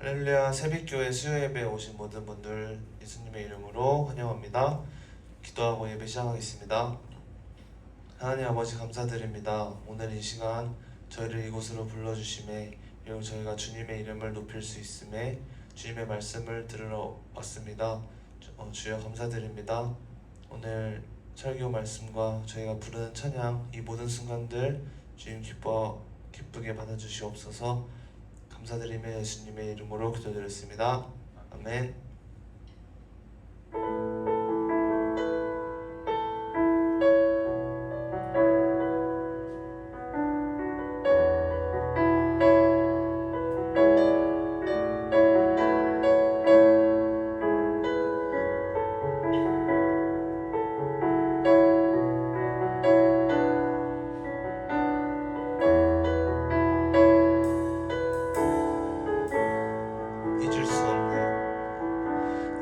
할렐루야. 새벽교회 수요예배에 오신 모든 분들 예수님의 이름으로 환영합니다. 기도하고 예배 시작하겠습니다. 하나님 아버지 감사드립니다. 오늘 이 시간 저희를 이곳으로 불러주심에, 그리고 저희가 주님의 이름을 높일 수 있음에 주님의 말씀을 들으러 왔습니다. 주여 감사드립니다. 오늘 설교 말씀과 저희가 부르는 찬양, 이 모든 순간들 주님 기쁘게 받아주시옵소서. 감사드리며 예수님의 이름으로 기도드렸습니다. 아멘.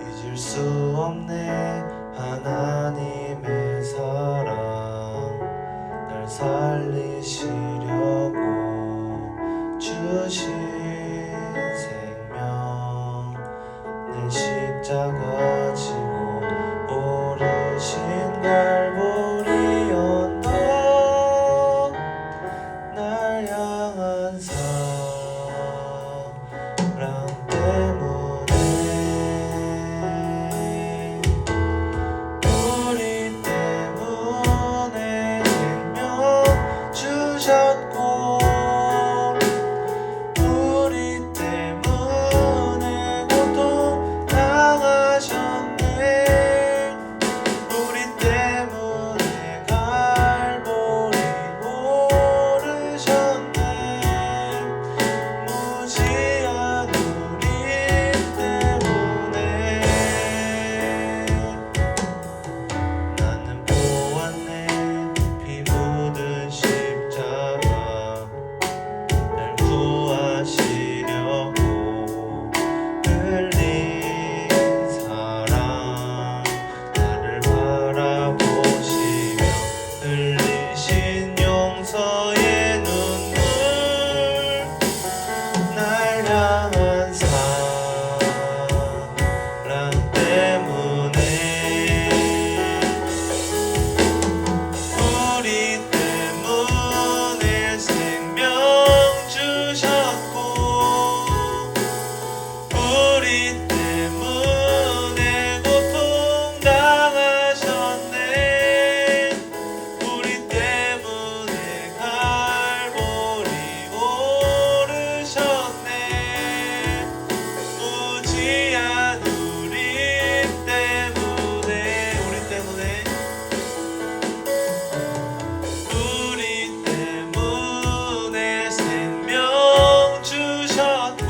잊을 수 없네 하나님의 사랑, 날 살리시려고 주신 생명, 내 십자가 지고 오르신 갈보리 언덕, 날 향한 사랑 때문에 주셨고, 우리 때문에 고통 당하셨네. 우리 때문에 갈보리 오르셨네. 무지한 우리 때문에 나는 보았네. 피 묻은 십자가, 날 구하시려고 흘린 사랑, 나를 바라보시며 흘리신 용서의 눈물, 날 향한 사랑 때문에 우리 때문에 생명 주셨고, 우리 때문에 고통 당하셨네. 우리 때문에 갈보리 오르셨네. 무지한 우리 때문에, 우리 때문에 생명 주셨고,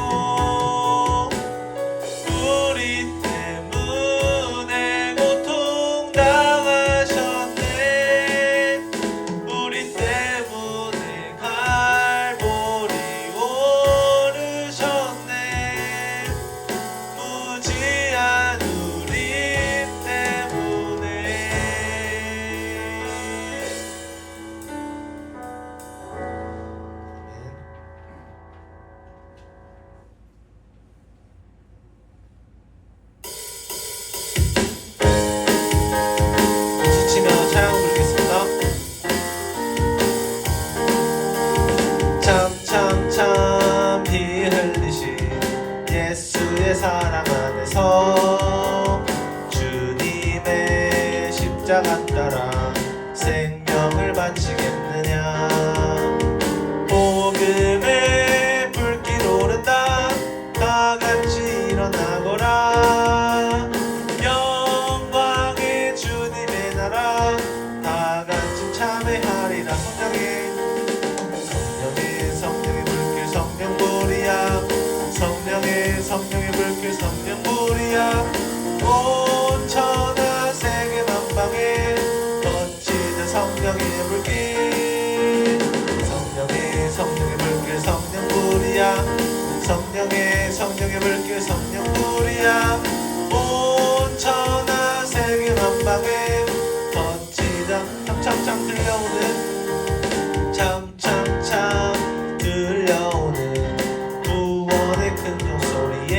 우리 때문에 고통 당하셨네. 우리 때문에 갈보리 오르셨네. 무지한 우리 때문에. 박수치며 찬양 부르겠습니다. 참 피 흘리신 예수의 사랑 안에서 주님의 십자가 따라 생명을 바치겠느냐. 복음의 불길 오른다, 다 같이 일어나거라. 영광의 주님의 나라, 다 같이 참회하리라. 성령의 불길 성령불이야. 성령의 불길 성령불이야. 온 천하 세계 만방에 번지는 성령의 불길. 성령의 불길 성령불이야. 성령의 불길 성령불이야. 온 천하 세계 만방에 번지자. 참참참 들려오는, 참참참 들려오는 구원의 큰 종소리.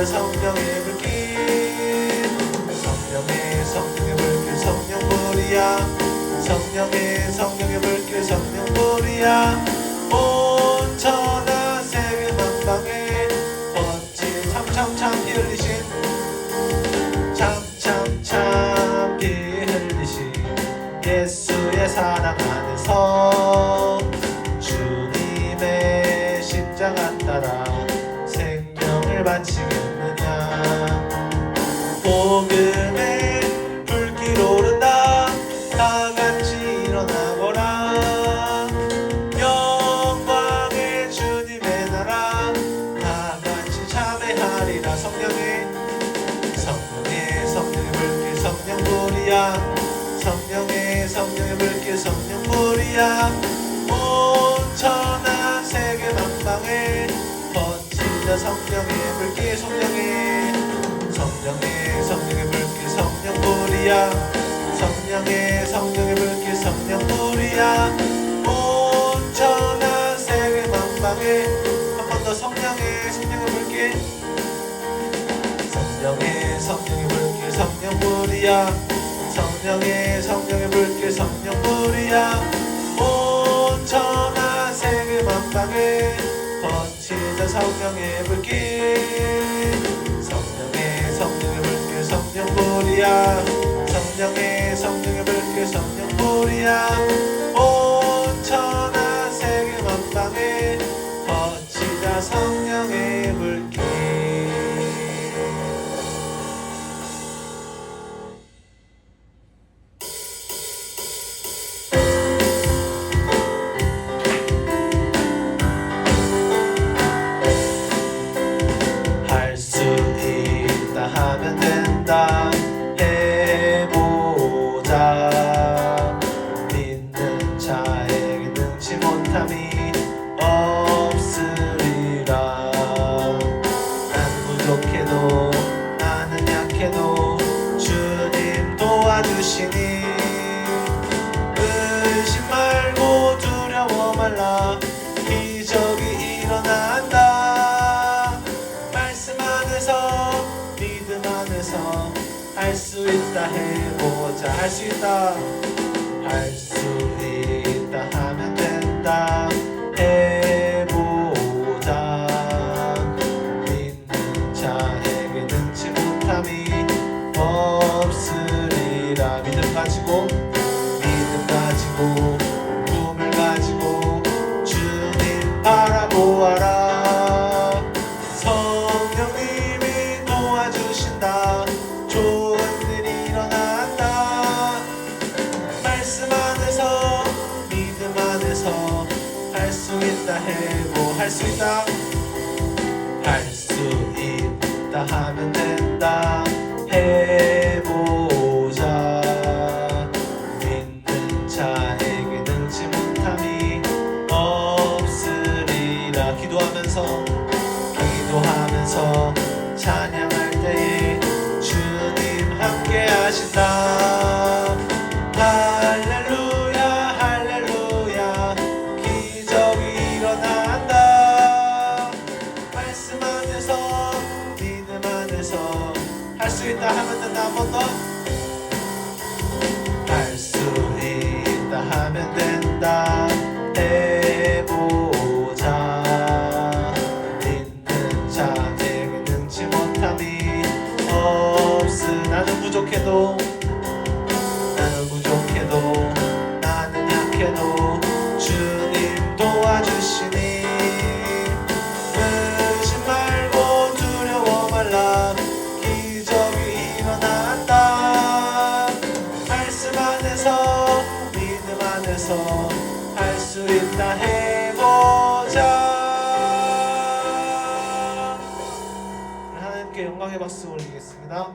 버티자 성령의 불길 성령의 불길 성령불이야 성령의 불길 성령불이야 온 천하 세계 만방에 번지 참참참 피 흘리신 참참참 피 흘리신 예수의 사랑 안에서 주님의 십자가 따라 생명을 바치겠느냐 복음의 불길 오른다 다같이 일어나거라 영광의 주님의 나라 다같이 참회하리라 성령의 불길 성령불이야 성령의 불길 성령불이야 온 천하 세계 만방에 번지자 성령의 불길 성령의 불길 성령불이야 성령의 불길 성령불이야 온 천하 세계 만방에 한 번 더 성령의 불길 성령의 불길 성령불이야 성령의 불길 성령불이야 온 천하 세계 만방에 번지자 성령의 불길 성령의 불길 성령불이야 성령의 불길 성령불이야 온 천하 세계 만방에 번지자 성령의 불길 하면 된다 해보자 믿는 자에게 능치 못함이 없으리라 나는 부족해도 나는 약해도 주님 도와주시니 의심 말고 두려워 말라 기적이 일어난다 말씀 안에서 믿음 안에서 할 수 있다 해보자 할 수 있다 하면 된다 해보자 믿는 자에게 능치 못함이 없으리라 믿음 가지고 꿈을 가지고 주님 바라보아라 성령님이 도와주신다 좋은 일이 일어난다 말씀 안에서 믿음 안에서 할 수 있다 해보 할 수 있다 하면 된다 해보자 믿는 자에게 능치 못함이 없으리라 기도하면서 찬양할 때에 주님 함께 하신다 할렐루야 할렐루야 기적이 일어난다 말씀 안에서 믿음 안에서 할 수 있다 하면 된다 한 번 더 할 수 있다 하면 된다 해보자 믿는 자에게 능치 못함이 나는 부족해도 나는 약해도 주님 도와주시니 의심 말고 두려워 말라 기적이 일어난다 말씀 안에서 믿음 안에서 할 수 있다 해보자 하나님께 영광의 박수 올리겠습니다.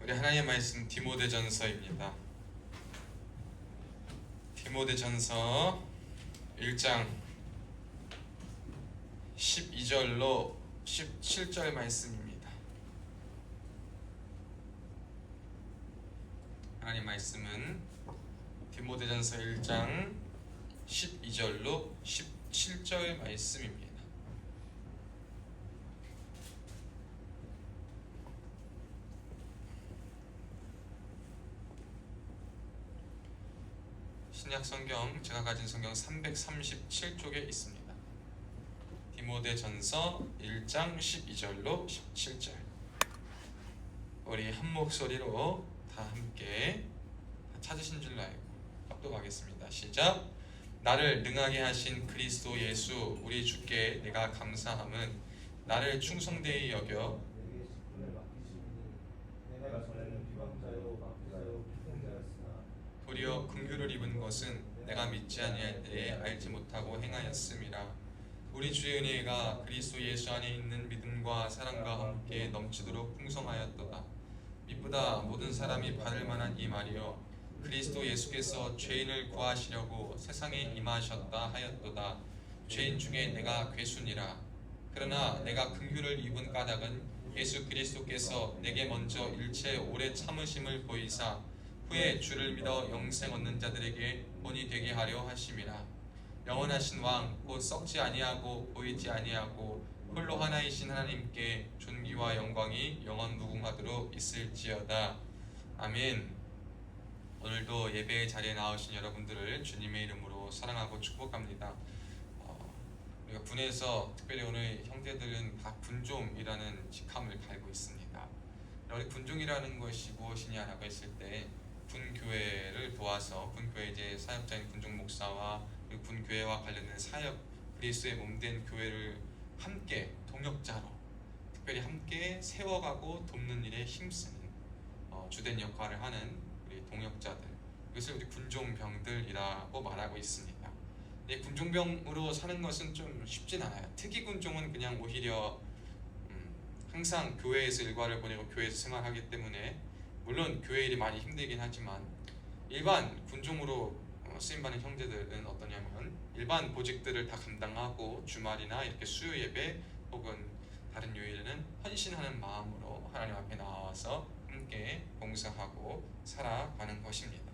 우리 하나님의 말씀 디모데전서입니다. 디모데전서 1장 12절로 17절 말씀입니다. 하나님 말씀은 디모데전서 1장 12절로 17절 말씀입니다. 신약 성경 제가 가진 성경 337쪽에 있습니다. 디모데전서 1장 12절로 17절. 우리 한 목소리로 다 함께 찾으신 줄로 알고 합독하겠습니다. 시작. 나를 능하게 하신 그리스도 예수 우리 주께 내가 감사함은 나를 충성되이 여겨 도리어 긍휼을 입은 것은 내가 믿지 아니할 때에 알지 못하고 행하였음이라. 우리 주의 은혜가 그리스도 예수 안에 있는 믿음과 사랑과 함께 넘치도록 풍성하였도다. 이보다 모든 사람이 받을 만한 이 말이여 그리스도 예수께서 죄인을 구하시려고 세상에 임하셨다 하였도다. 죄인 중에 내가 괴순이라. 그러나 내가 긍휼을 입은 까닭은 예수 그리스도께서 내게 먼저 일체 오래 참으심을 보이사 후에 주를 믿어 영생 얻는 자들에게 본이 되게 하려 하심이라. 영원하신 왕 곧 썩지 아니하고 보이지 아니하고 홀로 하나이신 하나님께 존귀와 영광이 영원 무궁하도록 있을지어다. 아멘. 오늘도 예배의 자리에 나오신 여러분들을 주님의 이름으로 사랑하고 축복합니다. 우리가 군에서 특별히 오늘 형제들은 다 군종이라는 직함을 갈고 있습니다. 우리 군종이라는 것이 무엇이냐라고 했을 때 군교회를 도와서 군교회 이제 사역자인 군종 목사와 그리고 군교회와 관련된 사역 그리스도의 몸된 교회를 함께 동역자로 특별히 함께 세워가고 돕는 일에 힘쓰는 주된 역할을 하는 우리 동역자들, 이것을 우리 군종병들이라고 말하고 있습니다. 근데 군종병으로 사는 것은 좀 쉽진 않아요. 특이 군종은 그냥 오히려 항상 교회에서 일과를 보내고 교회에서 생활하기 때문에 물론 교회 일이 많이 힘들긴 하지만 일반 군종으로 쓰임받는 형제들은 어떠냐면 일반 보직들을 다 감당하고 주말이나 이렇게 수요 예배 혹은 다른 요일에는 헌신하는 마음으로 하나님 앞에 나와서 함께 봉사하고 살아가는 것입니다.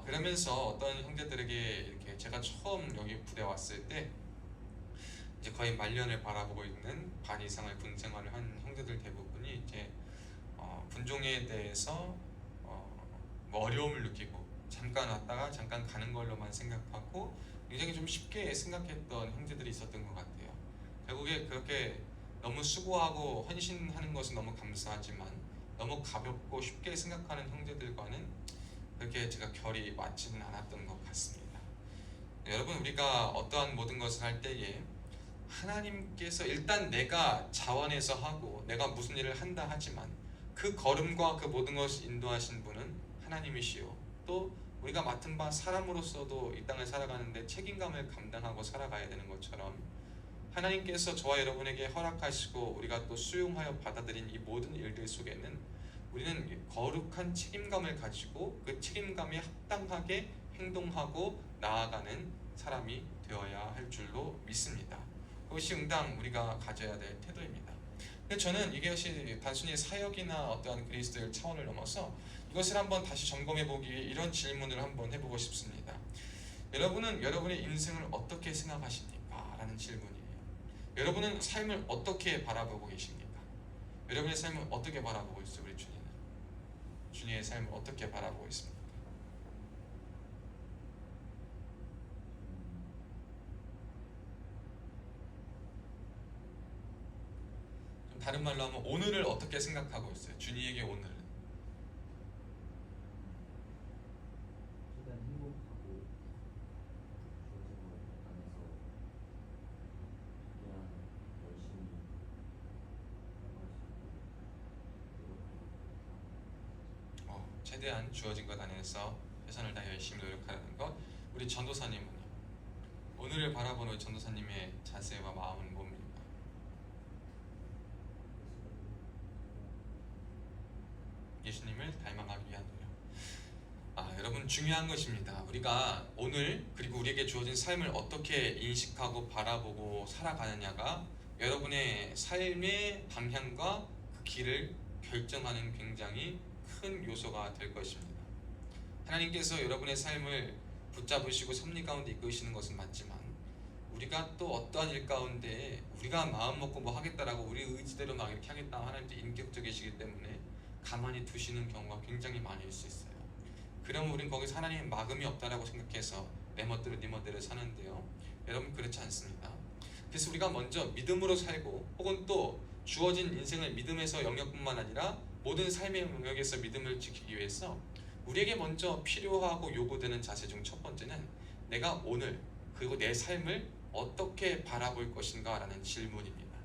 그러면서 어떤 형제들에게 이렇게 제가 처음 여기 부대 왔을 때 이제 거의 말년을 바라보고 있는 반 이상의 군 생활을 한 형제들 대부분이 이제 군종에 대해서 뭐 어려움을 느끼고 잠깐 왔다가 잠깐 가는 걸로만 생각하고 굉장히 좀 쉽게 생각했던 형제들이 있었던 것 같아요. 결국에 그렇게 너무 수고하고 헌신하는 것은 너무 감사하지만 너무 가볍고 쉽게 생각하는 형제들과는 그렇게 제가 결이 맞지는 않았던 것 같습니다. 여러분, 우리가 어떠한 모든 것을 할 때에 하나님께서 일단 내가 자원해서 하고 내가 무슨 일을 한다 하지만 그 걸음과 그 모든 것을 인도하신 분은 하나님이시요, 또 우리가 맡은 바 사람으로서도 이 땅을 살아가는데 책임감을 감당하고 살아가야 되는 것처럼 하나님께서 저와 여러분에게 허락하시고 우리가 또 수용하여 받아들인 이 모든 일들 속에는 우리는 거룩한 책임감을 가지고 그 책임감에 합당하게 행동하고 나아가는 사람이 되어야 할 줄로 믿습니다. 그것이 응당 우리가 가져야 될 태도입니다. 근데 저는 이것이 단순히 사역이나 어떠한 그리스도의 차원을 넘어서 이것을 한번 다시 점검해보기 위해 이런 질문을 한번 해보고 싶습니다. 여러분은 여러분의 인생을 어떻게 생각하십니까? 라는 질문이에요. 여러분은 삶을 어떻게 바라보고 계십니까? 여러분의 삶을 어떻게 바라보고 있어요? 우리 주님은 주님의 삶을 어떻게 바라보고 있습니까? 좀 다른 말로 하면 오늘을 어떻게 생각하고 있어요? 주님에게 오늘은 최대한 행복하고 주어진 것 안에서 그냥 열심히 최대한 주어진 것 안에서 최선을 다해 열심히 노력하는 것. 우리 전도사님은요? 오늘을 바라보는 우리 전도사님의 자세와 마음은 뭡니까? 예수님을 닮아가기 위한 노력. 여러분 중요한 것입니다. 우리가 오늘 그리고 우리에게 주어진 삶을 어떻게 인식하고 바라보고 살아가느냐가 여러분의 삶의 방향과 그 길을 결정하는 굉장히 큰 요소가 될 것입니다. 하나님께서 여러분의 삶을 붙잡으시고 섭리 가운데 이끄시는 것은 맞지만 우리가 또 어떠한 일 가운데 우리가 마음 먹고 뭐 하겠다라고 우리 의지대로 막 이렇게 하겠다 하나님도 인격적이시기 때문에 가만히 두시는 경우가 굉장히 많을 수 있어요. 그러면 우린 거기서 하나님의 막음이 없다라고 생각해서 내 멋대로 네 멋대로 사는데요. 여러분 그렇지 않습니다. 그래서 우리가 먼저 믿음으로 살고 혹은 또 주어진 인생을 믿음에서 영역뿐만 아니라 모든 삶의 영역에서 믿음을 지키기 위해서 우리에게 먼저 필요하고 요구되는 자세 중 첫 번째는 내가 오늘 그리고 내 삶을 어떻게 바라볼 것인가 라는 질문입니다.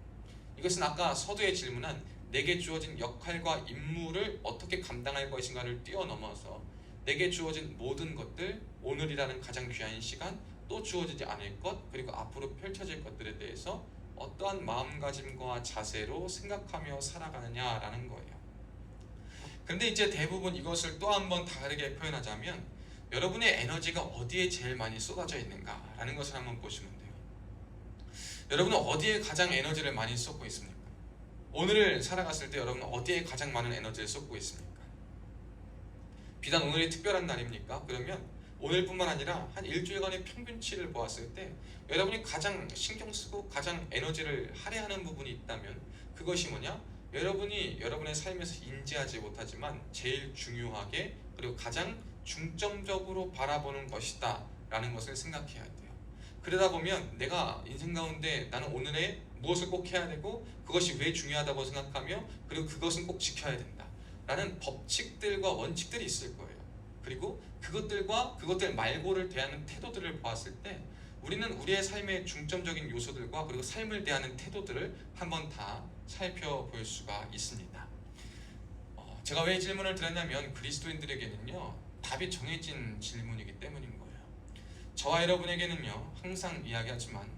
이것은 아까 서두에 질문한 내게 주어진 역할과 임무를 어떻게 감당할 것인가를 뛰어넘어서 내게 주어진 모든 것들, 오늘이라는 가장 귀한 시간, 또 주어지지 않을 것, 그리고 앞으로 펼쳐질 것들에 대해서 어떠한 마음가짐과 자세로 생각하며 살아가느냐라는 거예요. 그런데 이제 대부분 이것을 또 한 번 다르게 표현하자면 여러분의 에너지가 어디에 제일 많이 쏟아져 있는가라는 것을 한번 보시면 돼요. 여러분은 어디에 가장 에너지를 많이 쏟고 있습니까? 오늘을 살아갔을 때 여러분은 어디에 가장 많은 에너지를 쏟고 있습니까? 비단 오늘이 특별한 날입니까? 그러면 오늘뿐만 아니라 한 일주일간의 평균치를 보았을 때 여러분이 가장 신경 쓰고 가장 에너지를 할애하는 부분이 있다면 그것이 뭐냐? 여러분이 여러분의 삶에서 인지하지 못하지만 제일 중요하게 그리고 가장 중점적으로 바라보는 것이다 라는 것을 생각해야 돼요. 그러다 보면 내가 인생 가운데 나는 오늘에 무엇을 꼭 해야 되고 그것이 왜 중요하다고 생각하며 그리고 그것은 꼭 지켜야 된다 라는 법칙들과 원칙들이 있을 거예요. 그리고 그것들 말고를 대하는 태도들을 보았을 때 우리는 우리의 삶의 중점적인 요소들과 그리고 삶을 대하는 태도들을 한번 다 살펴볼 수가 있습니다. 제가 왜 이 질문을 드렸냐면 그리스도인들에게는요 답이 정해진 질문이기 때문인 거예요. 저와 여러분에게는요 항상 이야기하지만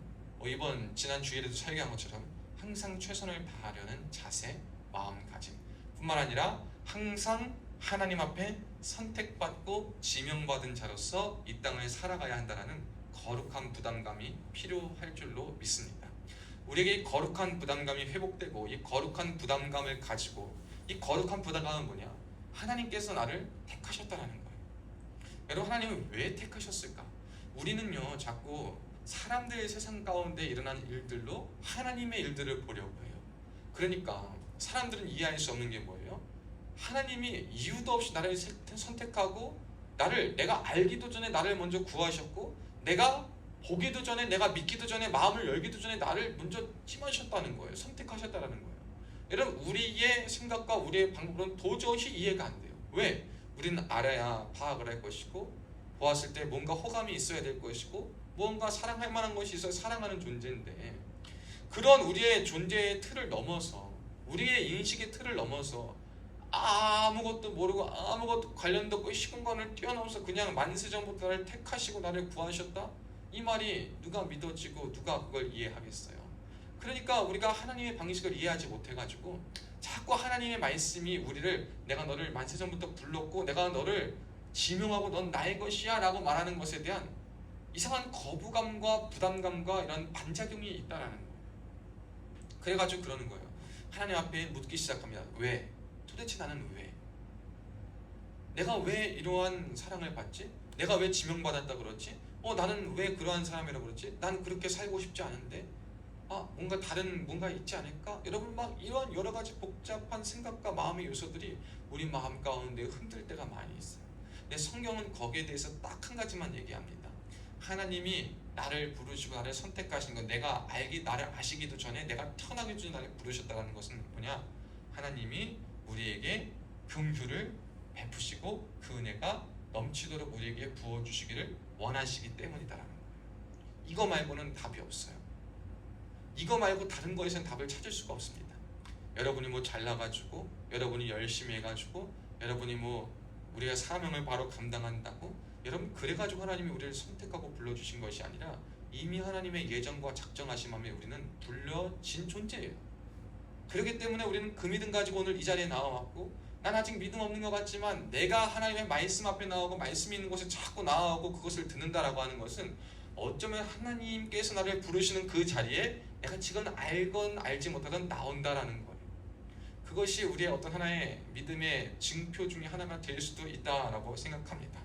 지난 주일에도 설교한 것처럼 항상 최선을 다하려는 자세, 마음가짐 뿐만 아니라 항상 하나님 앞에 선택받고 지명받은 자로서 이 땅을 살아가야 한다는 거룩한 부담감이 필요할 줄로 믿습니다. 우리에게 이 거룩한 부담감이 회복되고 이 거룩한 부담감을 가지고 이 거룩한 부담감은 뭐냐? 하나님께서 나를 택하셨다라는 거예요. 여러분 하나님은 왜 택하셨을까? 우리는요 자꾸 사람들의 세상 가운데 일어난 일들로 하나님의 일들을 보려고 해요. 그러니까 사람들은 이해할 수 없는 게 뭐예요? 하나님이 이유도 없이 나를 선택하고 내가 알기도 전에 나를 먼저 구하셨고 내가 보기도 전에 내가 믿기도 전에 마음을 열기도 전에 나를 먼저 찜하셨다는 거예요. 선택하셨다는 거예요. 여러분 우리의 생각과 우리의 방법으로는 도저히 이해가 안 돼요. 왜? 우리는 알아야 파악을 할 것이고 보았을 때 뭔가 호감이 있어야 될 것이고 무언가 사랑할 만한 것이 있어야 사랑하는 존재인데 그런 우리의 존재의 틀을 넘어서 우리의 인식의 틀을 넘어서 아무것도 모르고 아무것도 관련도 없고 시공간을 뛰어넘어서 그냥 만세전부터 나를 택하시고 나를 구하셨다? 이 말이 누가 믿어지고 누가 그걸 이해하겠어요? 그러니까 우리가 하나님의 방식을 이해하지 못해가지고 자꾸 하나님의 말씀이 우리를 내가 너를 만세전부터 불렀고 내가 너를 지명하고 넌 나의 것이야 라고 말하는 것에 대한 이상한 거부감과 부담감과 이런 반작용이 있다라는 거예요. 그래가지고 그러는 거예요. 하나님 앞에 묻기 시작합니다. 왜? 도대체 나는 왜? 내가 왜 이러한 사랑을 받지? 내가 왜 지명받았다 그러지? 나는 왜 그러한 사람이라고 그러지? 난 그렇게 살고 싶지 않은데 뭔가 다른 뭔가 있지 않을까? 여러분 막 이러한 여러 가지 복잡한 생각과 마음의 요소들이 우리 마음 가운데 흔들 때가 많이 있어요. 근데 성경은 거기에 대해서 딱 한 가지만 얘기합니다. 하나님이 나를 부르시고 나를 선택하신 건 나를 아시기도 전에 내가 태어나기 전에 나를 부르셨다는 것은 뭐냐? 하나님이 우리에게 긍휼을 베푸시고 그 은혜가 넘치도록 우리에게 부어주시기를 원하시기 때문이다라는 거예요. 이거 말고는 답이 없어요. 이거 말고 다른 거에서는 답을 찾을 수가 없습니다. 여러분이 잘나가지고 여러분이 열심히 해가지고 여러분이 우리가 사명을 바로 감당한다고 여러분 그래가지고 하나님이 우리를 선택하고 불러주신 것이 아니라 이미 하나님의 예정과 작정하심함에 우리는 불려진 존재예요. 그렇기 때문에 우리는 그 믿음 가지고 오늘 이 자리에 나와왔고 난 아직 믿음 없는 것 같지만 내가 하나님의 말씀 앞에 나오고 말씀이 있는 곳에 자꾸 나오고 그것을 듣는다라고 하는 것은 어쩌면 하나님께서 나를 부르시는 그 자리에 내가 지금 알건 알지 못하건 나온다라는 거예요. 그것이 우리의 어떤 하나의 믿음의 증표 중에 하나가 될 수도 있다라고 생각합니다.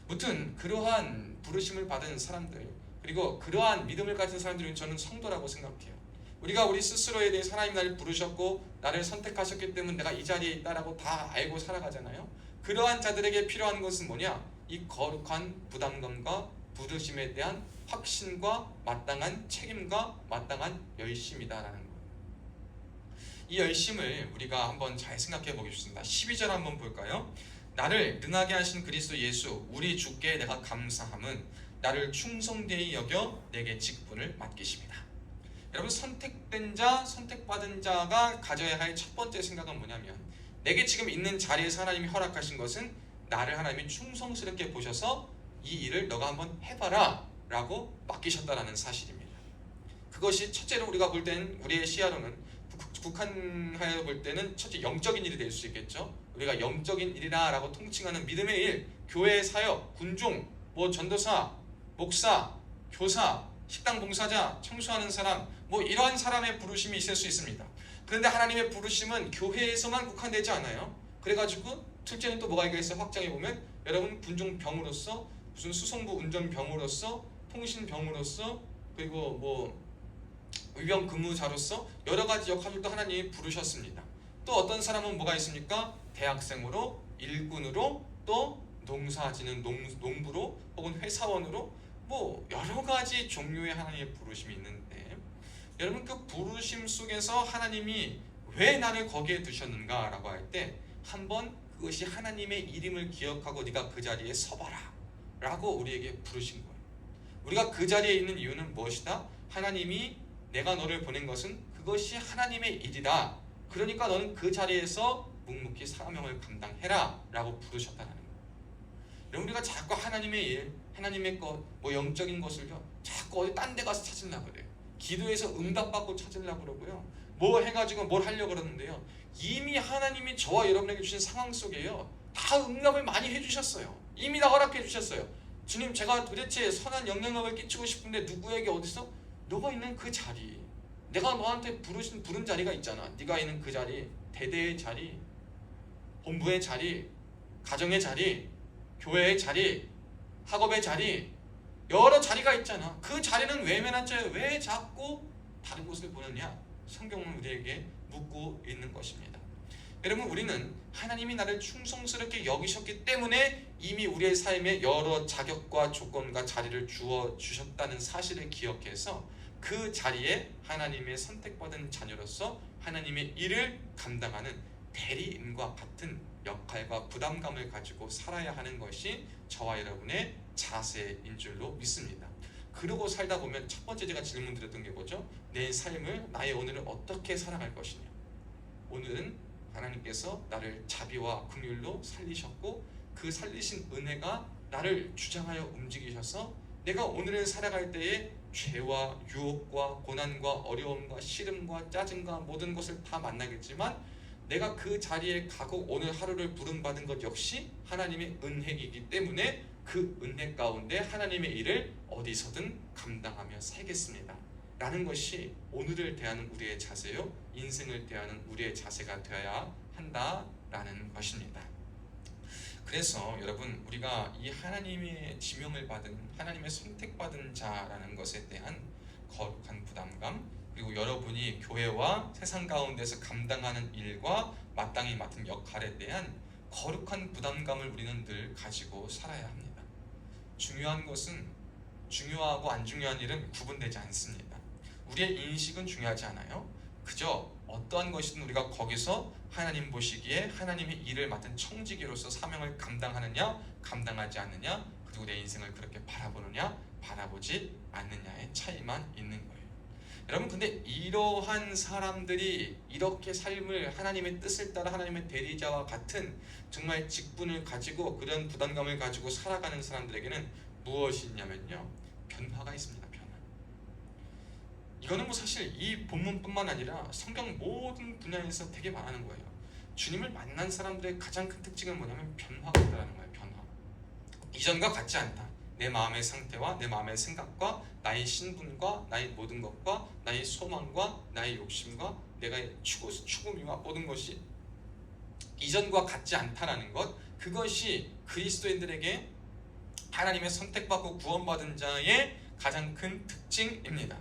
무튼 그러한 부르심을 받은 사람들, 그리고 그러한 믿음을 가진 사람들은 저는 성도라고 생각해요. 우리가 우리 스스로에 대해 하나님 나를 부르셨고 나를 선택하셨기 때문에 내가 이 자리에 있다라고 다 알고 살아가잖아요. 그러한 자들에게 필요한 것은 뭐냐? 이 거룩한 부담감과 부르심에 대한 확신과 마땅한 책임과 마땅한 열심이다라는 거예요. 이 열심을 우리가 한번 잘 생각해 보겠습니다. 12절 한번 볼까요? 나를 능하게 하신 그리스도 예수 우리 주께 내가 감사함은 나를 충성되이 여겨 내게 직분을 맡기십니다. 여러분, 선택된 자, 선택받은 자가 가져야 할 첫 번째 생각은 뭐냐면 내게 지금 있는 자리에서 하나님이 허락하신 것은 나를 하나님이 충성스럽게 보셔서 이 일을 너가 한번 해봐라 라고 맡기셨다라는 사실입니다. 그것이 첫째로 우리가 볼 때는 우리의 시야로는 국한하여 볼 때는 첫째 영적인 일이 될 수 있겠죠. 우리가 영적인 일이라 라고 통칭하는 믿음의 일, 교회의 사역, 군종, 전도사, 목사, 교사, 식당 봉사자, 청소하는 사람, 이러한 사람의 부르심이 있을 수 있습니다. 그런데 하나님의 부르심은 교회에서만 국한되지 않아요. 그래가지고 둘째는 또 뭐가 있겠어요? 확장해 보면 여러분 군종병으로서, 무슨 수송부 운전병으로서, 통신병으로서, 그리고 의병 근무자로서 여러 가지 역할들도 하나님이 부르셨습니다. 또 어떤 사람은 뭐가 있습니까? 대학생으로, 일군으로, 또 농사지는 농부로, 혹은 회사원으로 여러 가지 종류의 하나님의 부르심이 있는데 여러분 그 부르심 속에서 하나님이 왜 나를 거기에 두셨는가 라고 할 때 한번 그것이 하나님의 이름을 기억하고 네가 그 자리에 서봐라 라고 우리에게 부르신 거예요. 우리가 그 자리에 있는 이유는 무엇이다? 하나님이 내가 너를 보낸 것은 그것이 하나님의 일이다. 그러니까 너는 그 자리에서 묵묵히 사명을 감당해라 라고 부르셨다는 거예요. 여러분, 우리가 자꾸 하나님의 일, 하나님의 것, 영적인 것을요 자꾸 어디 딴 데 가서 찾으려고 그래요. 기도해서 응답받고 찾으려고 그러고요, 해가지고 뭘 하려고 그러는데요, 이미 하나님이 저와 여러분에게 주신 상황 속에요 다 응답을 많이 해주셨어요. 이미 다 허락해 주셨어요. 주님, 제가 도대체 선한 영향력을 끼치고 싶은데 누구에게 어디서? 너가 있는 그 자리, 내가 너한테 부른 자리가 있잖아. 네가 있는 그 자리, 대대의 자리, 본부의 자리, 가정의 자리, 교회의 자리, 학업의 자리, 여러 자리가 있잖아. 그 자리는 외면한 자예요. 왜 자꾸 다른 곳을 보느냐? 성경은 우리에게 묻고 있는 것입니다. 여러분, 우리는 하나님이 나를 충성스럽게 여기셨기 때문에 이미 우리의 삶에 여러 자격과 조건과 자리를 주어 주셨다는 사실을 기억해서 그 자리에 하나님의 선택받은 자녀로서 하나님의 일을 감당하는 대리인과 같은 역할과 부담감을 가지고 살아야 하는 것이 저와 여러분의 자세인 줄로 믿습니다. 그러고 살다 보면 첫 번째 제가 질문 드렸던 게 뭐죠? 내 삶을, 나의 오늘을 어떻게 살아갈 것이냐. 오늘은 하나님께서 나를 자비와 긍휼로 살리셨고 그 살리신 은혜가 나를 주장하여 움직이셔서 내가 오늘을 살아갈 때에 죄와 유혹과 고난과 어려움과 시름과 짜증과 모든 것을 다 만나겠지만 내가 그 자리에 가고 오늘 하루를 부름받은 것 역시 하나님의 은혜이기 때문에 그 은혜 가운데 하나님의 일을 어디서든 감당하며 살겠습니다 라는 것이 오늘을 대하는 우리의 자세요, 인생을 대하는 우리의 자세가 되어야 한다라는 것입니다. 그래서 여러분, 우리가 이 하나님의 지명을 받은, 하나님의 선택받은 자라는 것에 대한 거룩한 부담감, 그리고 여러분이 교회와 세상 가운데서 감당하는 일과 마땅히 맡은 역할에 대한 거룩한 부담감을 우리는 늘 가지고 살아야 합니다. 중요한 것은 중요하고 안 중요한 일은 구분되지 않습니다. 우리의 인식은 중요하지 않아요. 그저 어떠한 것이든 우리가 거기서 하나님 보시기에 하나님의 일을 맡은 청지기로서 사명을 감당하느냐 감당하지 않느냐, 그리고 내 인생을 그렇게 바라보느냐 바라보지 않느냐의 차이만 있는 거예요. 여러분, 근데 이러한 사람들이 이렇게 삶을 하나님의 뜻을 따라 하나님의 대리자와 같은 정말 직분을 가지고 그런 부담감을 가지고 살아가는 사람들에게는 무엇이 있냐면요, 변화가 있습니다. 변화. 이거는 사실 이 본문뿐만 아니라 성경 모든 분야에서 되게 말하는 거예요. 주님을 만난 사람들의 가장 큰 특징은 뭐냐면 변화가 있다는 거예요. 변화. 이전과 같지 않다. 내 마음의 상태와 내 마음의 생각과 나의 신분과 나의 모든 것과 나의 소망과 나의 욕심과 내가 추구미와 모든 것이 이전과 같지 않다라는 것, 그것이 그리스도인들에게 하나님의 선택받고 구원받은 자의 가장 큰 특징입니다.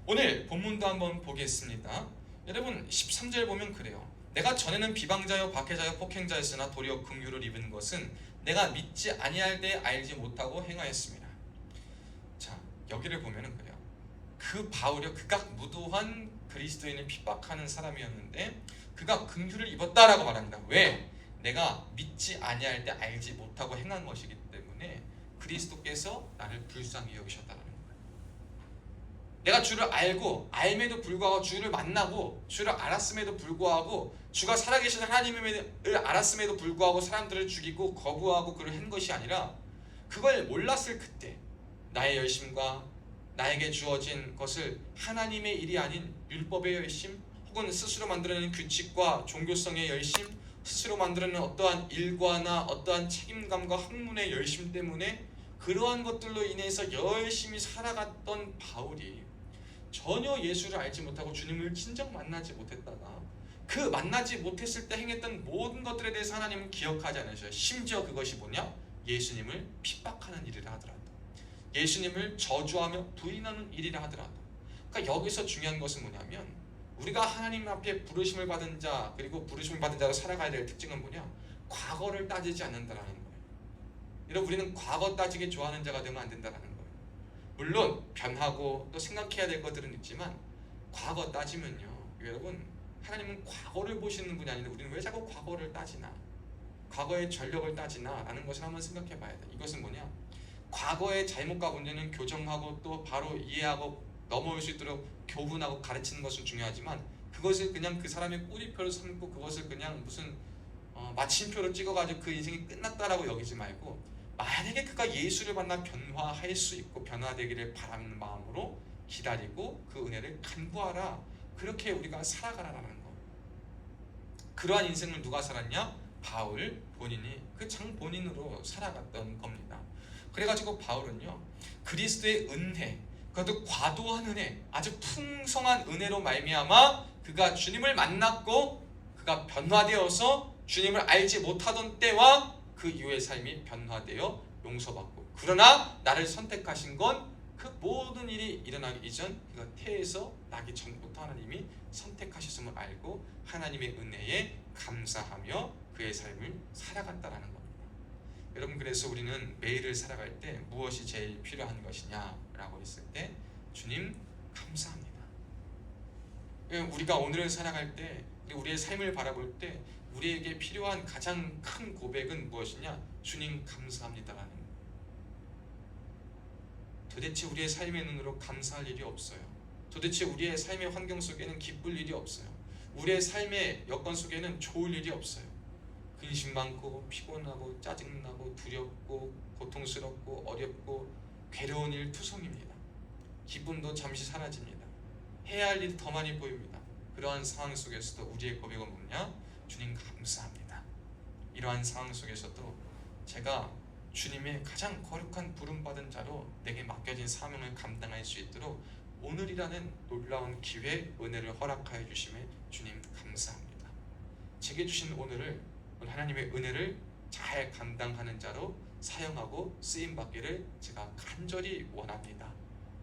오늘 본문도 한번 보겠습니다. 여러분 13절 보면 그래요. 내가 전에는 비방자여 박해자여 폭행자였으나 도리어 긍휼을 입은 것은 내가 믿지 아니할 때 알지 못하고 행하였습니다. 자, 여기를 보면은 그래요. 그 바울이 극악 무도한 그리스도인을 핍박하는 사람이었는데 그가 긍휼을 입었다라고 말합니다. 왜? 내가 믿지 아니할 때 알지 못하고 행한 것이기 때문에 그리스도께서 나를 불쌍히 여기셨다라는 거예요. 내가 주를 알매도 불구하고 주를 만나고 주를 알았음에도 불구하고 주가 살아계신 하나님을 알았음에도 불구하고 사람들을 죽이고 거부하고 그를 한 것이 아니라 그걸 몰랐을 그때 나의 열심과 나에게 주어진 것을 하나님의 일이 아닌 율법의 열심 혹은 스스로 만들어내는 규칙과 종교성의 열심, 스스로 만들어내는 어떠한 일과나 어떠한 책임감과 학문의 열심 때문에 그러한 것들로 인해서 열심히 살아갔던 바울이 전혀 예수를 알지 못하고 주님을 진정 만나지 못했다가 그 만나지 못했을 때 행했던 모든 것들에 대해서 하나님은 기억하지 않으셔요. 심지어 그것이 뭐냐? 예수님을 핍박하는 일이라 하더라도, 예수님을 저주하며 부인하는 일이라 하더라도. 그러니까 여기서 중요한 것은 뭐냐면 우리가 하나님 앞에 부르심을 받은 자, 그리고 부르심을 받은 자로 살아가야 될 특징은 뭐냐? 과거를 따지지 않는다라는 거예요. 여러분, 우리는 과거 따지기 좋아하는 자가 되면 안 된다라는 거예요. 물론 변하고 또 생각해야 될 것들은 있지만 과거 따지면요, 여러분, 하나님은 과거를 보시는 분이 아닌데 우리는 왜 자꾸 과거를 따지나, 과거의 전력을 따지나 라는 것을 한번 생각해 봐야 돼. 이것은 뭐냐? 과거의 잘못과 문제는 교정하고 또 바로 이해하고 넘어올 수 있도록 교훈하고 가르치는 것은 중요하지만 그것을 그냥 그 사람의 꼬리표를 삼고 그것을 그냥 무슨 마침표로 찍어가지고 그 인생이 끝났다라고 여기지 말고, 만약에 그가 예수를 만나 변화할 수 있고 변화되기를 바라는 마음으로 기다리고 그 은혜를 간구하라, 그렇게 우리가 살아가라라는 거. 그러한 인생을 누가 살았냐? 바울 본인이 그 장 본인으로 살아갔던 겁니다. 그래가지고 바울은요, 그리스도의 은혜, 그것도 과도한 은혜, 아주 풍성한 은혜로 말미암아 그가 주님을 만났고 그가 변화되어서 주님을 알지 못하던 때와 그 이후의 삶이 변화되어 용서받고, 그러나 나를 선택하신 건 그 모든 일이 일어나기 이전, 그가 태에서 나기 전부터 하나님이 선택하셨음을 알고 하나님의 은혜에 감사하며 그의 삶을 살아갔다라는 겁니다. 여러분, 그래서 우리는 매일을 살아갈 때 무엇이 제일 필요한 것이냐라고 했을 때 주님 감사합니다. 우리가 오늘을 살아갈 때, 우리의 삶을 바라볼 때 우리에게 필요한 가장 큰 고백은 무엇이냐? 주님 감사합니다라는 거예요. 도대체 우리의 삶의 눈으로 감사할 일이 없어요. 도대체 우리의 삶의 환경 속에는 기쁠 일이 없어요. 우리의 삶의 여건 속에는 좋을 일이 없어요. 근심 많고 피곤하고 짜증나고 두렵고 고통스럽고 어렵고 괴로운 일 투성입니다. 기쁨도 잠시 사라집니다. 해야 할 일이 더 많이 보입니다. 그러한 상황 속에서도 우리의 고백은 뭐냐? 주님 감사합니다. 이러한 상황 속에서도 제가 주님의 가장 거룩한 부름받은 자로 내게 맡겨진 사명을 감당할 수 있도록 오늘이라는 놀라운 기회, 은혜를 허락하여 주심에 주님 감사합니다. 제게 주신 오늘 하나님의 은혜를 잘 감당하는 자로 사용하고 쓰임받기를 제가 간절히 원합니다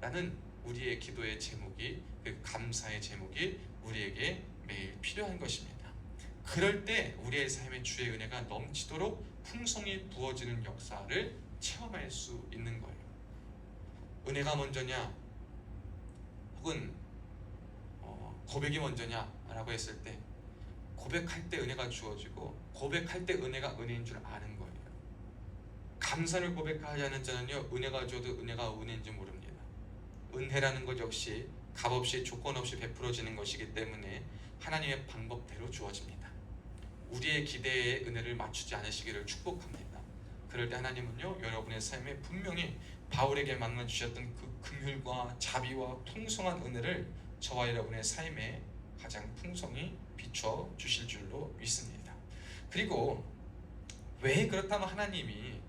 라는 우리의 기도의 제목이, 그 감사의 제목이 우리에게 매일 필요한 것입니다. 그럴 때 우리의 삶에 주의 은혜가 넘치도록 풍성히 부어지는 역사를 체험할 수 있는 거예요. 은혜가 먼저냐 혹은 고백이 먼저냐 라고 했을 때, 고백할 때 은혜가 주어지고 고백할 때 은혜가 은혜인 줄 아는 거예요. 감사를 고백하지 않은 자는요, 은혜가 줘도 은혜가 은혜인지 모릅니다. 은혜라는 것 역시 값없이 조건 없이 베풀어지는 것이기 때문에 하나님의 방법대로 주어집니다. 우리의 기대에 은혜를 맞추지 않으시기를 축복합니다. 그럴 때 하나님은요, 여러분의 삶에 분명히 바울에게 만나 주셨던 그 긍휼과 자비와 풍성한 은혜를 저와 여러분의 삶에 가장 풍성히 비춰 주실 줄로 믿습니다. 그리고 왜 그렇다면 하나님이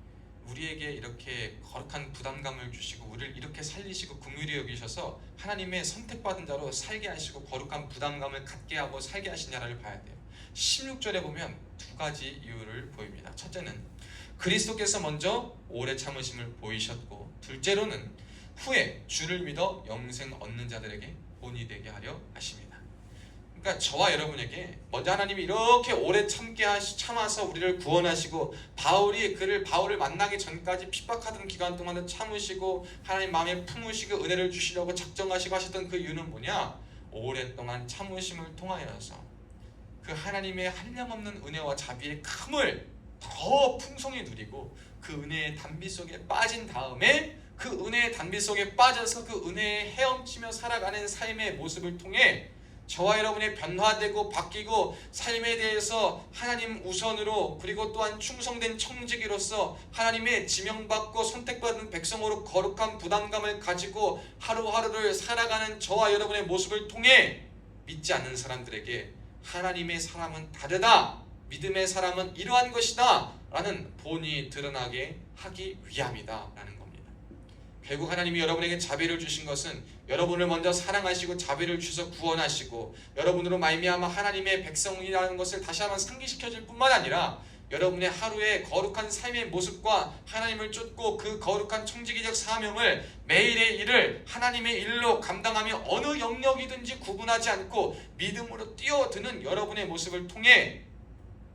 우리에게 이렇게 거룩한 부담감을 주시고 우리를 이렇게 살리시고 긍휼히 여기셔서 하나님의 선택받은 자로 살게 하시고 거룩한 부담감을 갖게 하고 살게 하시냐를 봐야 돼요. 16절에 보면 두 가지 이유를 보입니다. 첫째는 그리스도께서 먼저 오래 참으심을 보이셨고, 둘째로는 후에 주를 믿어 영생 얻는 자들에게 본이 되게 하려 하십니다. 그러니까 저와 여러분에게 먼저 하나님이 이렇게 오래 참아서 우리를 구원하시고, 바울을 만나기 전까지 핍박하던 기간 동안에 참으시고 하나님 마음에 품으시고 은혜를 주시려고 작정하시고 하셨던 그 이유는 뭐냐? 오랫동안 참으심을 통하여서 그 하나님의 한량없는 은혜와 자비의 큼을 더 풍성히 누리고 그 은혜의 단비 속에 빠진 다음에 그 은혜의 단비 속에 빠져서 그 은혜에 헤엄치며 살아가는 삶의 모습을 통해 저와 여러분이 변화되고 바뀌고 삶에 대해서 하나님 우선으로, 그리고 또한 충성된 청지기로서 하나님의 지명받고 선택받은 백성으로 거룩한 부담감을 가지고 하루하루를 살아가는 저와 여러분의 모습을 통해 믿지 않는 사람들에게 하나님의 사람은 다르다, 믿음의 사람은 이러한 것이다 라는 본이 드러나게 하기 위함이다 라는 겁니다. 결국 하나님이 여러분에게 자비를 주신 것은 여러분을 먼저 사랑하시고 자비를 주셔서 구원하시고 여러분으로 말미암아 하나님의 백성이라는 것을 다시 한번 상기시켜 줄 뿐만 아니라 여러분의 하루의 거룩한 삶의 모습과 하나님을 쫓고 그 거룩한 청지기적 사명을, 매일의 일을 하나님의 일로 감당하며 어느 영역이든지 구분하지 않고 믿음으로 뛰어드는 여러분의 모습을 통해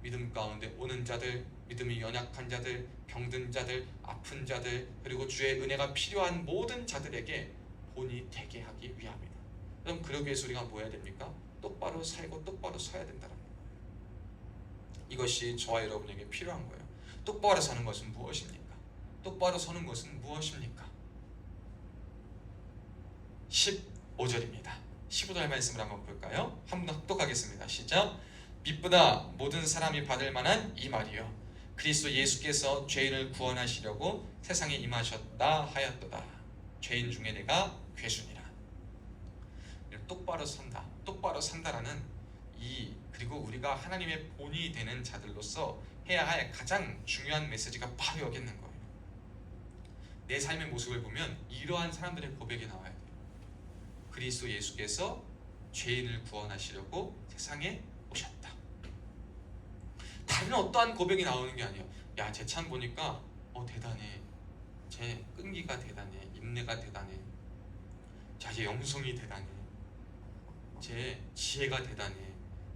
믿음 가운데 오는 자들, 믿음이 연약한 자들, 병든 자들, 아픈 자들, 그리고 주의 은혜가 필요한 모든 자들에게 본이 되게 하기 위함이다. 그럼 그러기 위해서 우리가 뭐 해야 됩니까? 똑바로 살고 똑바로 서야 된다는 거예요. 이것이 저와 여러분에게 필요한 거예요. 똑바로 사는 것은 무엇입니까? 똑바로 서는 것은 무엇입니까? 15절입니다. 15절 말씀을 한번 볼까요? 한 번 더 합독하겠습니다. 시작. 믿보다 모든 사람이 받을 만한 이 말이요, 그리스도 예수께서 죄인을 구원하시려고 세상에 임하셨다 하였도다. 죄인 중에 내가 괴순이라. 똑바로 산다, 똑바로 산다라는 그리고 우리가 하나님의 본이 되는 자들로서 해야 할 가장 중요한 메시지가 바로 여기 있는 거예요. 내 삶의 모습을 보면 이러한 사람들의 고백이 나와야 돼요. 그리스도 예수께서 죄인을 구원하시려고 세상에 오셨다. 다른 어떠한 고백이 나오는 게 아니에요. 야, 쟤 참 보니까 대단해. 쟤 끈기가 대단해. 인내가 대단해. 자, 쟤 영성이 대단해. 쟤 지혜가 대단해.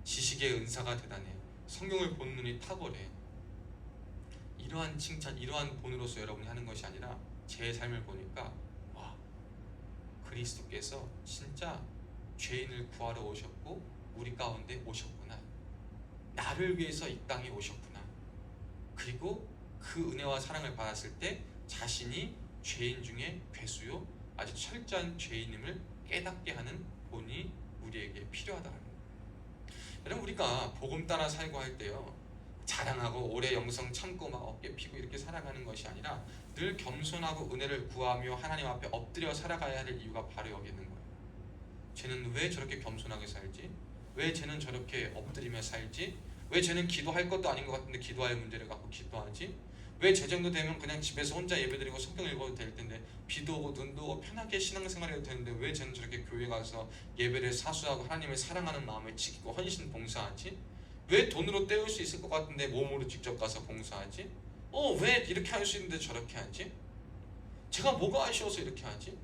지식의 은사가 대단해. 성경을 본 눈이 탁월해. 이러한 칭찬, 이러한 본으로서 여러분이 하는 것이 아니라 제 삶을 보니까 와, 그리스도께서 진짜 죄인을 구하러 오셨고 우리 가운데 오셨구나. 나를 위해서 이 땅에 오셨구나. 그리고 그 은혜와 사랑을 받았을 때 자신이 죄인 중에 괴수요, 아주 철저한 죄인임을 깨닫게 하는 본이 우리에게 필요하다는 거예요. 여러분, 우리가 복음 따라 살고 할 때요, 자랑하고 오래 영성 참고 막 어깨 피고 이렇게 살아가는 것이 아니라 늘 겸손하고 은혜를 구하며 하나님 앞에 엎드려 살아가야 할 이유가 바로 여기 있는 거예요. 쟤는 왜 저렇게 겸손하게 살지? 왜 쟤는 저렇게 엎드리며 살지? 왜 쟤는 기도할 것도 아닌 것 같은데 기도할 문제를 갖고 기도하지? 왜 제 정도 되면 그냥 집에서 혼자 예배드리고 성경 읽어도 될 텐데, 비도 오고 눈도 오고 편하게 신앙생활 해도 되는데 왜 쟤는 저렇게 교회 가서 예배를 사수하고 하나님을 사랑하는 마음을 지키고 헌신 봉사하지? 왜 돈으로 때울 수 있을 것 같은데 몸으로 직접 가서 봉사하지? 왜 이렇게 할 수 있는데 저렇게 하지? 제가 뭐가 아쉬워서 이렇게 하지?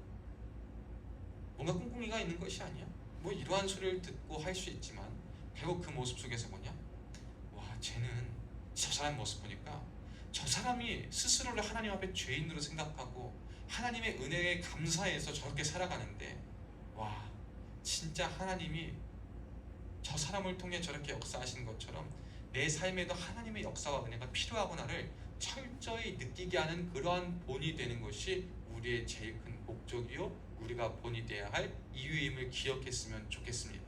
뭔가 꿍꿍이가 있는 것이 아니야? 뭐 이러한 소리를 듣고 할 수 있지만 결국 그 모습 속에서 뭐냐? 와, 쟤는 저 사람 모습 보니까 저 사람이 스스로를 하나님 앞에 죄인으로 생각하고 하나님의 은혜에 감사해서 저렇게 살아가는데, 와, 진짜 하나님이 저 사람을 통해 저렇게 역사하시는 것처럼 내 삶에도 하나님의 역사와 은혜가 필요하구나를 철저히 느끼게 하는 그러한 본이 되는 것이 우리의 제일 큰 목적이요, 우리가 본이 되어야 할 이유임을 기억했으면 좋겠습니다.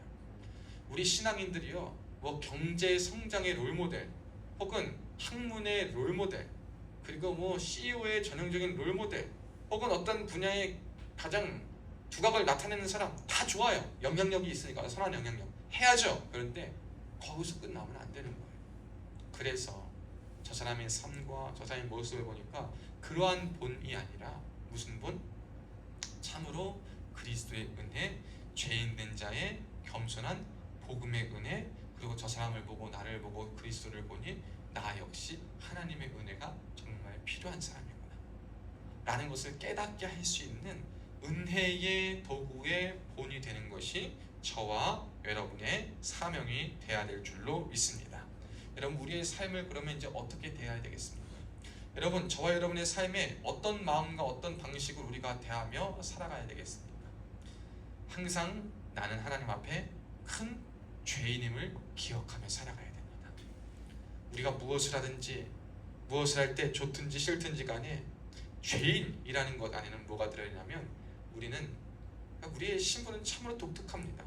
우리 신앙인들이요, 뭐 경제 성장의 롤모델, 혹은 학문의 롤모델, 그리고 뭐 CEO의 전형적인 롤모델, 혹은 어떤 분야의 가장 두각을 나타내는 사람 다 좋아요. 영향력이 있으니까 선한 영향력 해야죠. 그런데 거기서 끝나면 안 되는 거예요. 그래서 저 사람의 삶과 저 사람의 모습을 보니까 그러한 본이 아니라 무슨 본? 참으로 그리스도의 은혜, 죄인 된 자의 겸손한 복음의 은혜, 그리고 저 사람을 보고 나를 보고 그리스도를 보니 나 역시 하나님의 은혜가 정말 필요한 사람이구나 라는 것을 깨닫게 할 수 있는 은혜의 도구의 본이 되는 것이 저와 여러분의 사명이 되어야 될 줄로 믿습니다. 여러분, 우리의 삶을 그러면 이제 어떻게 대해야 되겠습니까? 여러분, 저와 여러분의 삶에 어떤 마음과 어떤 방식으로 우리가 대하며 살아가야 되겠습니까? 항상 나는 하나님 앞에 큰 죄인임을 기억하며 살아가야 됩니다. 우리가 무엇을 하든지 무엇을 할 때 좋든지 싫든지 간에 죄인이라는 것 안에는 뭐가 들어있냐면 우리의 신분은 참으로 독특합니다.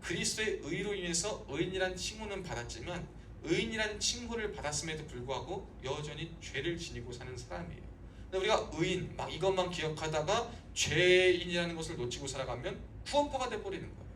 그리스도의 의로 인해서 의인이란 칭호는 받았지만 의인이란 칭호를 받았음에도 불구하고 여전히 죄를 지니고 사는 사람이에요. 근데 우리가 의인 막 이것만 기억하다가 죄인이라는 것을 놓치고 살아가면 구원파가 돼버리는 거예요.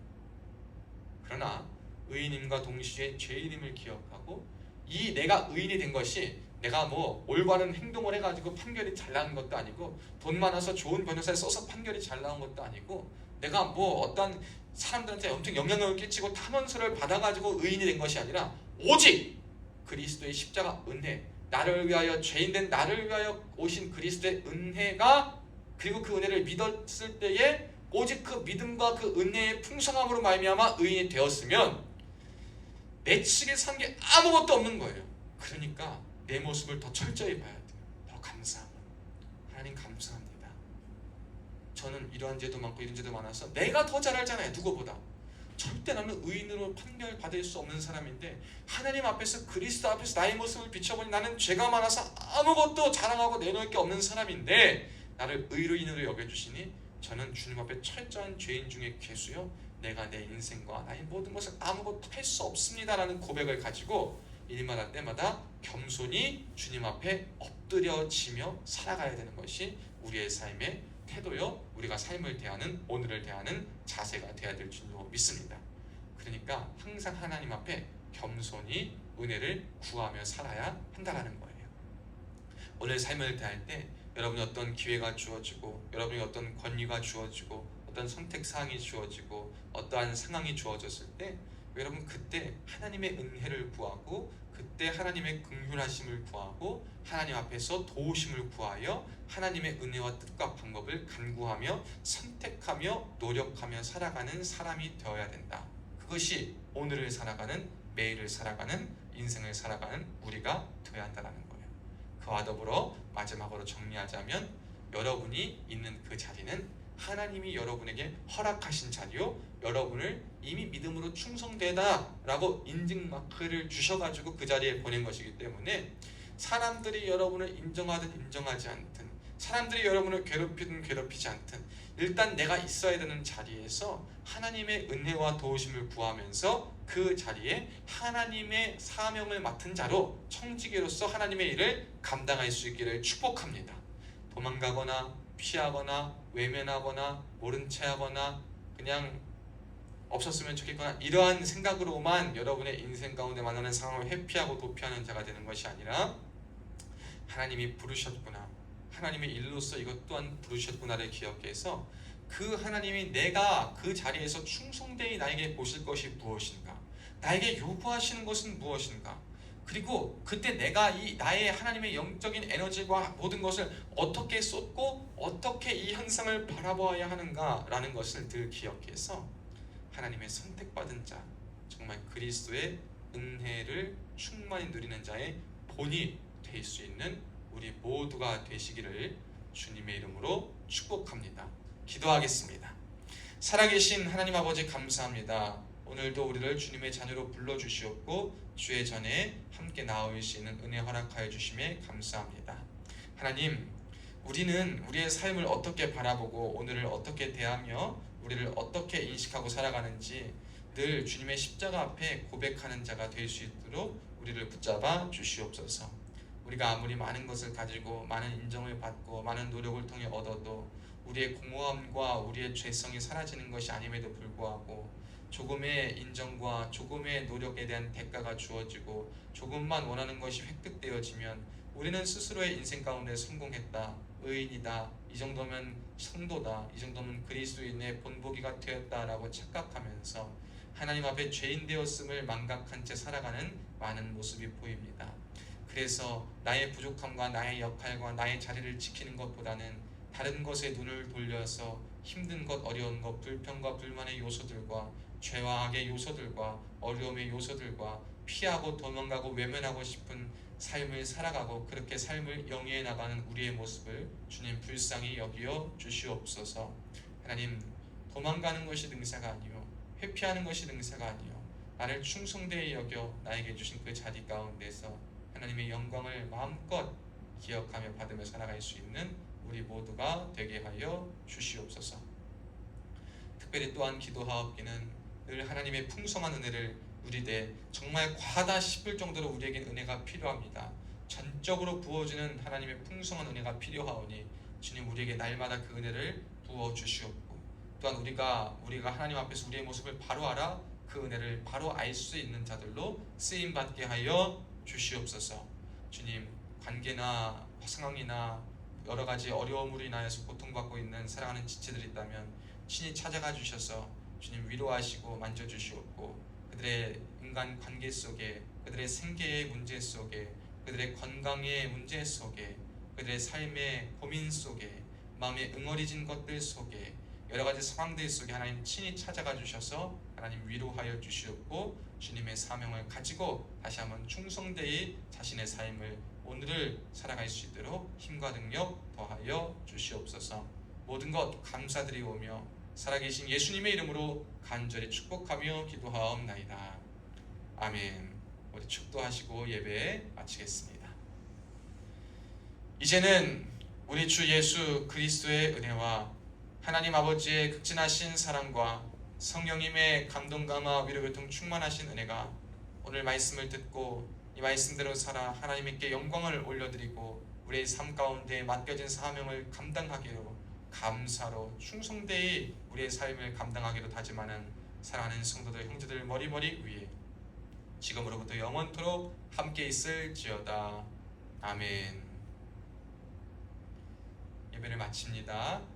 그러나 의인임과 동시에 죄인임을 기억하고 이 내가 의인이 된 것이 내가 뭐 올바른 행동을 해가지고 판결이 잘 나는 것도 아니고 돈 많아서 좋은 변호사를 써서 판결이 잘 나온 것도 아니고 내가 뭐 어떤 사람들한테 엄청 영향력을 끼치고 탐원서를 받아가지고 의인이 된 것이 아니라 오직 그리스도의 십자가 은혜, 나를 위하여 죄인된 나를 위하여 오신 그리스도의 은혜가, 그리고 그 은혜를 믿었을 때에 오직 그 믿음과 그 은혜의 풍성함으로 말미암아 의인이 되었으면 내 측에 산 게 아무것도 없는 거예요. 그러니까 내 모습을 더 철저히 봐야 돼요. 더 감사함. 하나님 감사합니다. 저는 이러한 죄도 많고 이런 죄도 많아서 내가 더 잘 알잖아요. 누구보다. 절대 나는 의인으로 판결받을 수 없는 사람인데 하나님 앞에서 그리스도 앞에서 나의 모습을 비춰보니 나는 죄가 많아서 아무것도 자랑하고 내놓을 게 없는 사람인데 나를 의인으로 여겨주시니 저는 주님 앞에 철저한 죄인 중에 괴수요 내가 내 인생과 나의 모든 것을 아무것도 할 수 없습니다 라는 고백을 가지고 일마다 때마다 겸손히 주님 앞에 엎드려지며 살아가야 되는 것이 우리의 삶의 태도요, 우리가 삶을 대하는, 오늘을 대하는 자세가 되어야 될 줄로 믿습니다. 그러니까 항상 하나님 앞에 겸손히 은혜를 구하며 살아야 한다는 거예요. 오늘 삶을 대할 때 여러분이 어떤 기회가 주어지고 여러분이 어떤 권위가 주어지고 어떤 선택사항이 주어지고 어떠한 상황이 주어졌을 때 여러분 그때 하나님의 은혜를 구하고 그때 하나님의 긍휼하심을 구하고 하나님 앞에서 도우심을 구하여 하나님의 은혜와 뜻과 방법을 간구하며 선택하며 노력하며 살아가는 사람이 되어야 된다. 그것이 오늘을 살아가는, 매일을 살아가는, 인생을 살아가는 우리가 되어야 한다는 거예요. 그와 더불어 마지막으로 정리하자면 여러분이 있는 그 자리는 하나님이 여러분에게 허락하신 자리요, 여러분을 이미 믿음으로 충성되다 라고 인증마크를 주셔가지고 그 자리에 보낸 것이기 때문에 사람들이 여러분을 인정하든 인정하지 않든, 사람들이 여러분을 괴롭히든 괴롭히지 않든 일단 내가 있어야 되는 자리에서 하나님의 은혜와 도우심을 구하면서 그 자리에 하나님의 사명을 맡은 자로 청지기로서 하나님의 일을 감당할 수 있기를 축복합니다. 도망가거나 피하거나 외면하거나 모른 채 하거나 그냥 없었으면 좋겠거나 이러한 생각으로만 여러분의 인생 가운데 만나는 상황을 회피하고 도피하는 자가 되는 것이 아니라 하나님이 부르셨구나, 하나님의 일로서 이것 또한 부르셨구나를 기억해서 그 하나님이 내가 그 자리에서 충성되이 나에게 보실 것이 무엇인가, 나에게 요구하시는 것은 무엇인가, 그리고 그때 내가 이 나의 하나님의 영적인 에너지와 모든 것을 어떻게 쏟고 어떻게 이 현상을 바라보아야 하는가라는 것을 늘 기억해서 하나님의 선택받은 자, 정말 그리스도의 은혜를 충만히 누리는 자의 본이 될 수 있는 우리 모두가 되시기를 주님의 이름으로 축복합니다. 기도하겠습니다. 살아계신 하나님 아버지 감사합니다. 오늘도 우리를 주님의 자녀로 불러주시옵고 주의 전에 함께 나올 수 있는 은혜 허락하여 주심에 감사합니다. 하나님, 우리는 우리의 삶을 어떻게 바라보고 오늘을 어떻게 대하며 우리를 어떻게 인식하고 살아가는지 늘 주님의 십자가 앞에 고백하는 자가 될 수 있도록 우리를 붙잡아 주시옵소서. 우리가 아무리 많은 것을 가지고 많은 인정을 받고 많은 노력을 통해 얻어도 우리의 공허함과 우리의 죄성이 사라지는 것이 아님에도 불구하고 조금의 인정과 조금의 노력에 대한 대가가 주어지고 조금만 원하는 것이 획득되어지면 우리는 스스로의 인생 가운데 성공했다, 의인이다, 이 정도면 성도다, 이 정도면 그리스도인의 본보기가 되었다라고 착각하면서 하나님 앞에 죄인 되었음을 망각한 채 살아가는 많은 모습이 보입니다. 그래서 나의 부족함과 나의 역할과 나의 자리를 지키는 것보다는 다른 것에 눈을 돌려서 힘든 것, 어려운 것, 불평과 불만의 요소들과 죄와 악의 요소들과 어려움의 요소들과 피하고 도망가고 외면하고 싶은 삶을 살아가고 그렇게 삶을 영위해 나가는 우리의 모습을 주님 불쌍히 여기어 주시옵소서. 하나님, 도망가는 것이 능사가 아니요 회피하는 것이 능사가 아니요 나를 충성되이 여겨 나에게 주신 그 자리 가운데서 하나님의 영광을 마음껏 기억하며 받으며 살아갈 수 있는 우리 모두가 되게 하여 주시옵소서. 특별히 또한 기도하옵기는 늘 하나님의 풍성한 은혜를 누리되 정말 과하다 싶을 정도로 우리에겐 은혜가 필요합니다. 전적으로 부어주는 하나님의 풍성한 은혜가 필요하오니 주님 우리에게 날마다 그 은혜를 부어주시옵고 또한 우리가 하나님 앞에서 우리의 모습을 바로 알아 그 은혜를 바로 알 수 있는 자들로 쓰임받게 하여 주시옵소서. 주님, 관계나 상황이나 여러 가지 어려움으로 인하여서 고통받고 있는 사랑하는 지체들이 있다면 친히 찾아가 주셔서 주님 위로하시고 만져주시옵고 그들의 인간 관계 속에 그들의 생계의 문제 속에 그들의 건강의 문제 속에 그들의 삶의 고민 속에 마음에 응어리진 것들 속에 여러 가지 상황들 속에 하나님 친히 찾아가 주셔서 하나님 위로하여 주시옵고 주님의 사명을 가지고 다시 한번 충성되이 자신의 삶을 오늘을 살아갈 수 있도록 힘과 능력 더하여 주시옵소서. 모든 것 감사드리오며 살아계신 예수님의 이름으로 간절히 축복하며 기도하옵나이다. 아멘. 우리 축도하시고 예배 마치겠습니다. 이제는 우리 주 예수 그리스도의 은혜와 하나님 아버지의 극진하신 사랑과 성령님의 감동감화 위로교통 충만하신 은혜가 오늘 말씀을 듣고 이 말씀대로 살아 하나님께 영광을 올려드리고 우리의 삶 가운데 맡겨진 사명을 감당하기로 감사로 충성되이 우리의 삶을 감당하기로 다짐하는 사랑하는 성도들 형제들 머리머리 위에 지금으로부터 영원토록 함께 있을지어다. 아멘. 예배를 마칩니다.